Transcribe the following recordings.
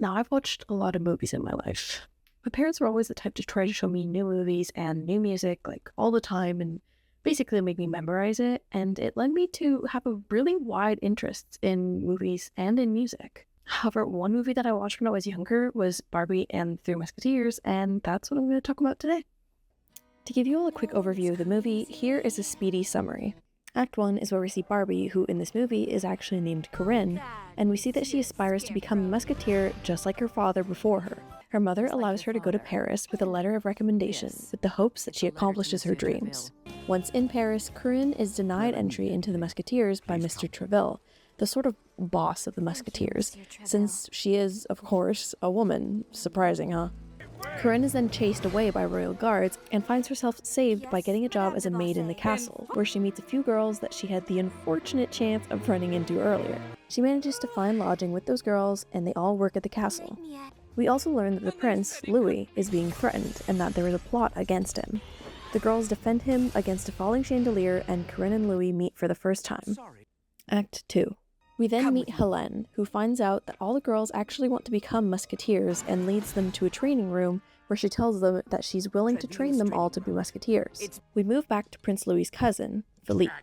Now, I've watched a lot of movies in my life. My parents were always the type to try to show me new movies and new music, like, all the time, and basically make me memorize it, and it led me to have a really wide interest in movies and in music. However, one movie that I watched when I was younger was Barbie and Three Musketeers, and that's what I'm going to talk about today. To give you all a quick overview of the movie, here is a speedy summary. Act 1 is where we see Barbie, who in this movie is actually named Corinne, and we see that she aspires to become a musketeer just like her father before her. Her mother allows her to go to Paris with a letter of recommendation, with the hopes that she accomplishes her dreams. Once in Paris, Corinne is denied entry into the Musketeers by Mr. Treville, the sort of boss of the Musketeers, since she is, of course, a woman. Surprising, huh? Corinne is then chased away by royal guards and finds herself saved by getting a job as a maid in the castle, where she meets a few girls that she had the unfortunate chance of running into earlier. She manages to find lodging with those girls, and they all work at the castle. We also learn that the prince, Louis, is being threatened, and that there is a plot against him. The girls defend him against a falling chandelier, and Corinne and Louis meet for the first time. Act 2. We then meet Helene, who finds out that all the girls actually want to become musketeers and leads them to a training room where she tells them that she's willing to train them all to be musketeers. We move back to Prince Louis's cousin, Philippe,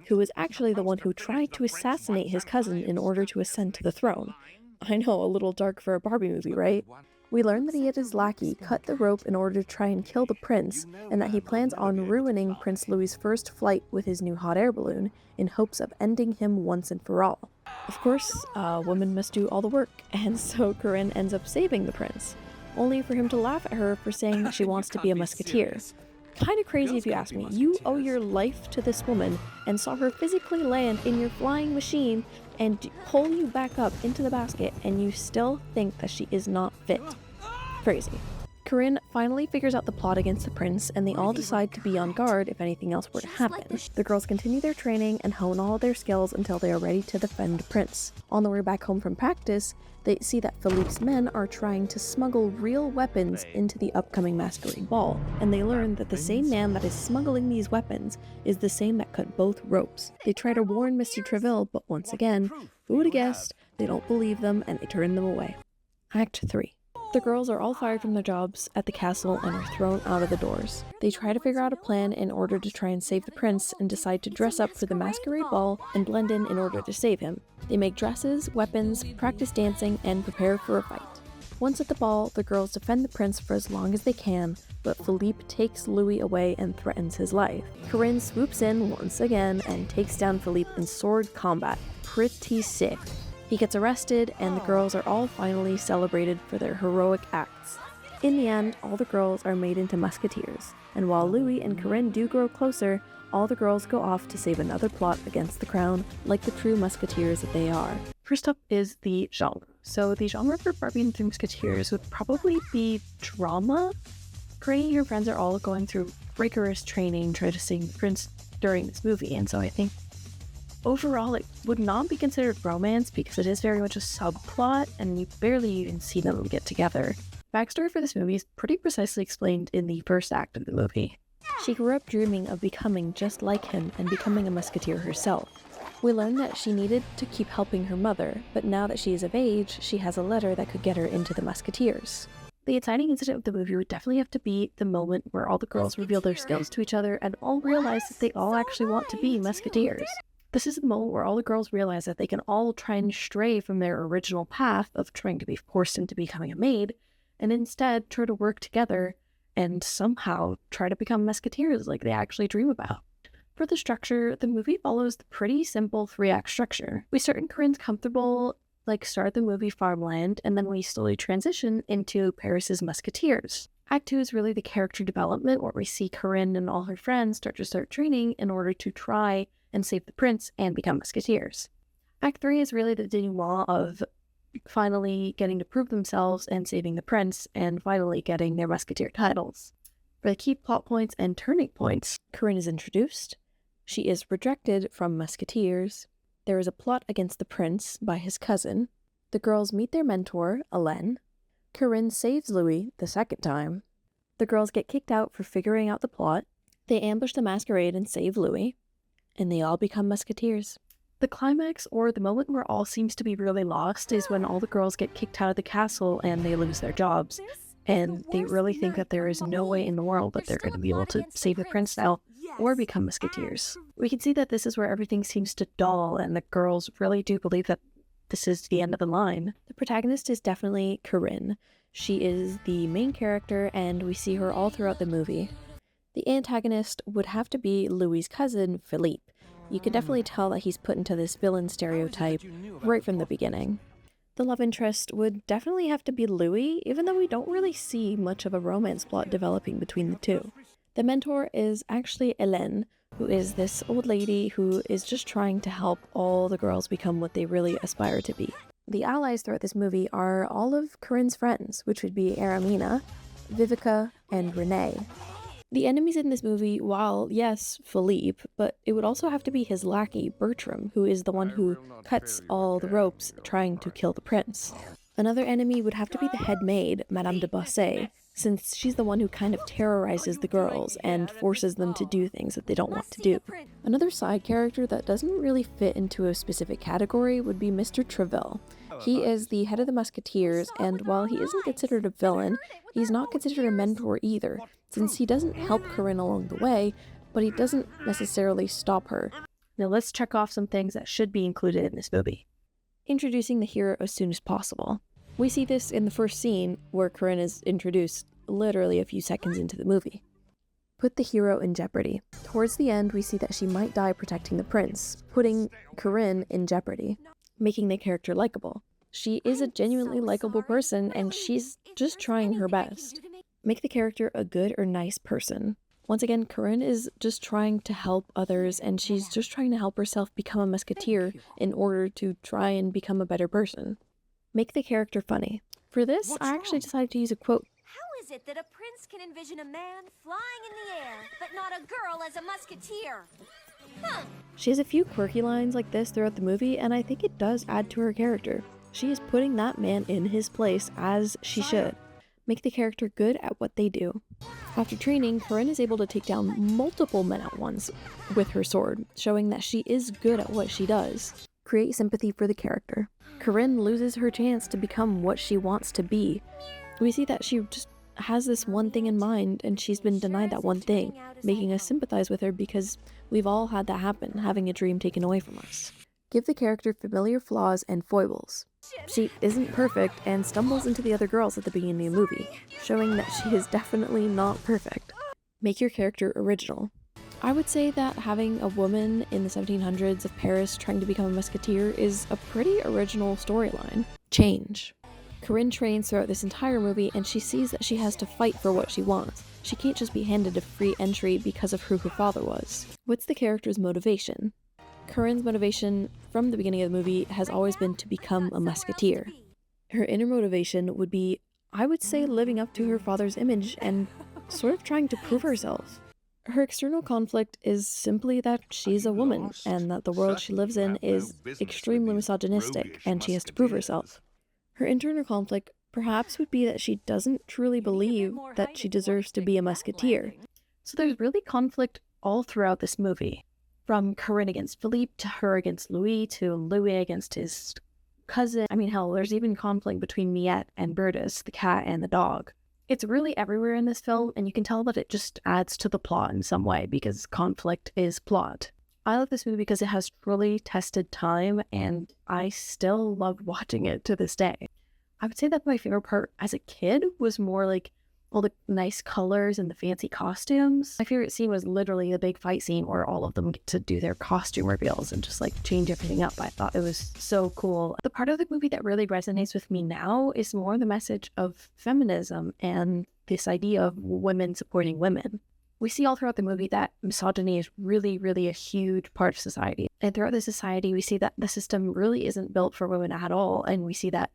who is actually the one who tried to assassinate his cousin in order to ascend to the throne. I know, a little dark for a Barbie movie, right? We learn that he and his lackey cut the rope in order to try and kill the prince, and that he plans on ruining Prince Louis's first flight with his new hot air balloon in hopes of ending him once and for all. Of course, a woman must do all the work, and so Corinne ends up saving the prince, only for him to laugh at her for saying that she wants to be a musketeer. Kinda crazy if you ask me. You owe your life to this woman and saw her physically land in your flying machine and pull you back up into the basket, and you still think that she is not fit. Crazy. Corinne finally figures out the plot against the prince, and they all decide to be on guard if anything else were to happen. The girls continue their training and hone all their skills until they are ready to defend the prince. On the way back home from practice, they see that Philippe's men are trying to smuggle real weapons into the upcoming masquerade ball, and they learn that the same man that is smuggling these weapons is the same that cut both ropes. They try to warn Mr. Treville, but once again, who would have guessed, they don't believe them and they turn them away. Act 3. The girls are all fired from their jobs at the castle and are thrown out of the doors. They try to figure out a plan in order to try and save the prince and decide to dress up for the masquerade ball and blend in order to save him. They make dresses, weapons, practice dancing, and prepare for a fight. Once at the ball, the girls defend the prince for as long as they can, but Philippe takes Louis away and threatens his life. Corinne swoops in once again and takes down Philippe in sword combat. Pretty sick. He gets arrested, and the girls are all finally celebrated for their heroic acts. In the end, all the girls are made into musketeers, and while Louis and Corinne do grow closer, all the girls go off to save another plot against the crown, like the true musketeers that they are. First up is the genre. So the genre for Barbie and Three Musketeers would probably be drama. Corinne and her friends are all going through rigorous training trying to save the prince during this movie, and so I think overall, it would not be considered romance because it is very much a subplot, and you barely even see them get together. Backstory for this movie is pretty precisely explained in the first act of the movie. She grew up dreaming of becoming just like him and becoming a musketeer herself. We learn that she needed to keep helping her mother, but now that she is of age, she has a letter that could get her into the Musketeers. The exciting incident of the movie would definitely have to be the moment where all the girls reveal their skills to each other and all realize that they all actually want to be musketeers. This is the moment where all the girls realize that they can all try and stray from their original path of trying to be forced into becoming a maid, and instead try to work together and somehow try to become musketeers like they actually dream about. For the structure, the movie follows the pretty simple 3-act structure. We start in Corinne's comfortable, start of the movie farmland, and then we slowly transition into Paris's Musketeers. Act 2 is really the character development, where we see Corinne and all her friends start training in order to try and save the prince and become musketeers. Act 3 is really the denouement of finally getting to prove themselves and saving the prince, and finally getting their musketeer titles. For the key plot points and turning points, Corinne is introduced. She is rejected from musketeers. There is a plot against the prince by his cousin. The girls meet their mentor, Helene. Corinne saves Louis the second time. The girls get kicked out for figuring out the plot. They ambush the masquerade and save Louis. And they all become musketeers. The climax, or the moment where all seems to be really lost, is when all the girls get kicked out of the castle and they lose their jobs. And they really think that there is no way in the world that they're going to be able to save the prince now or become musketeers. We can see that this is where everything seems to dull, and the girls really do believe that this is the end of the line. The protagonist is definitely Corinne. She is the main character, and we see her all throughout the movie. The antagonist would have to be Louis's cousin, Philippe. You can definitely tell that he's put into this villain stereotype right from the beginning. The love interest would definitely have to be Louis, even though we don't really see much of a romance plot developing between the two. The mentor is actually Hélène, who is this old lady who is just trying to help all the girls become what they really aspire to be. The allies throughout this movie are all of Corinne's friends, which would be Aramina, Vivica, and Renee. The enemies in this movie, while, yes, Philippe, but it would also have to be his lackey, Bertram, who is the one who cuts all the ropes trying to kill the prince. Another enemy would have to be the head maid, Madame de Bossé, since she's the one who kind of terrorizes the girls and forces them to do things that they don't want to do. Another side character that doesn't really fit into a specific category would be Mr. Treville. He is the head of the Musketeers, and while he isn't considered a villain, he's not considered a mentor either, since he doesn't help Corinne along the way, but he doesn't necessarily stop her. Now let's check off some things that should be included in this movie. Introducing the hero as soon as possible. We see this in the first scene, where Corinne is introduced literally a few seconds into the movie. Put the hero in jeopardy. Towards the end, we see that she might die protecting the prince, putting Corinne in jeopardy, making the character likable. She is a genuinely likable person, and she's just trying her best. Make the character a good or nice person. Once again, Corinne is just trying to help others, and she's just trying to help herself become a musketeer in order to try and become a better person. Make the character funny. For this, I actually decided to use a quote. How is it that a prince can envision a man flying in the air, but not a girl as a musketeer? Huh. She has a few quirky lines like this throughout the movie, and I think it does add to her character. She is putting that man in his place, as she should. Make the character good at what they do. After training, Corinne is able to take down multiple men at once with her sword, showing that she is good at what she does. Create sympathy for the character. Corinne loses her chance to become what she wants to be. We see that she just has this one thing in mind, and she's been denied that one thing, making us sympathize with her because we've all had that happen, having a dream taken away from us. Give the character familiar flaws and foibles. She isn't perfect and stumbles into the other girls at the beginning of the movie, showing that she is definitely not perfect. Make your character original. I would say that having a woman in the 1700s of Paris trying to become a musketeer is a pretty original storyline. Change. Corinne trains throughout this entire movie, and she sees that she has to fight for what she wants. She can't just be handed a free entry because of who her father was. What's the character's motivation? Corinne's motivation from the beginning of the movie has always been to become a musketeer. Her inner motivation would be, I would say, living up to her father's image and sort of trying to prove herself. Her external conflict is simply that she's a woman, and that the world she lives in is extremely misogynistic, and she has to prove herself. Her internal conflict perhaps would be that she doesn't truly believe that she deserves to be a musketeer. So there's really conflict all throughout this movie. From Corinne against Philippe, to her against Louis, to Louis against his cousin. I mean, hell, there's even conflict between Miette and Bertus, the cat and the dog. It's really everywhere in this film, and you can tell that it just adds to the plot in some way, because conflict is plot. I love this movie because it has truly tested time, and I still love watching it to this day. I would say that my favorite part as a kid was more like all the nice colors and the fancy costumes. My favorite scene was literally the big fight scene where all of them get to do their costume reveals and just like change everything up. I thought it was so cool. The part of the movie that really resonates with me now is more the message of feminism and this idea of women supporting women. We see all throughout the movie that misogyny is really, really a huge part of society. And throughout the society, we see that the system really isn't built for women at all. And we see that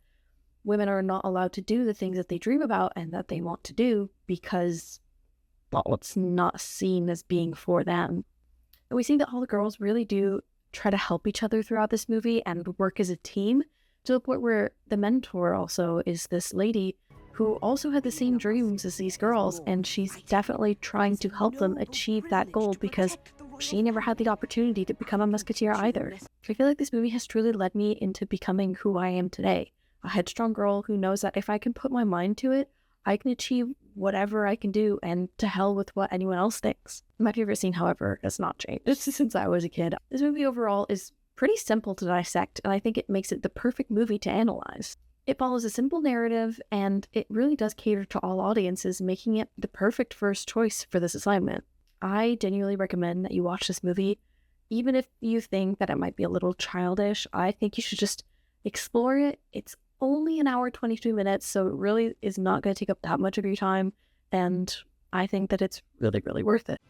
women are not allowed to do the things that they dream about and that they want to do because, well, it's not seen as being for them. And we see that all the girls really do try to help each other throughout this movie and work as a team, to the point where the mentor also is this lady who also had the same dreams as these girls, and she's definitely trying to help them achieve that goal because she never had the opportunity to become a musketeer either. I feel like this movie has truly led me into becoming who I am today. A headstrong girl who knows that if I can put my mind to it, I can achieve whatever I can do, and to hell with what anyone else thinks. My favorite scene, however, has not changed since I was a kid. This movie overall is pretty simple to dissect, and I think it makes it the perfect movie to analyze. It follows a simple narrative, and it really does cater to all audiences, making it the perfect first choice for this assignment. I genuinely recommend that you watch this movie. Even if you think that it might be a little childish, I think you should just explore it. It's only an hour 22 minutes, so it really is not going to take up that much of your time, and I think that it's really, really worth it.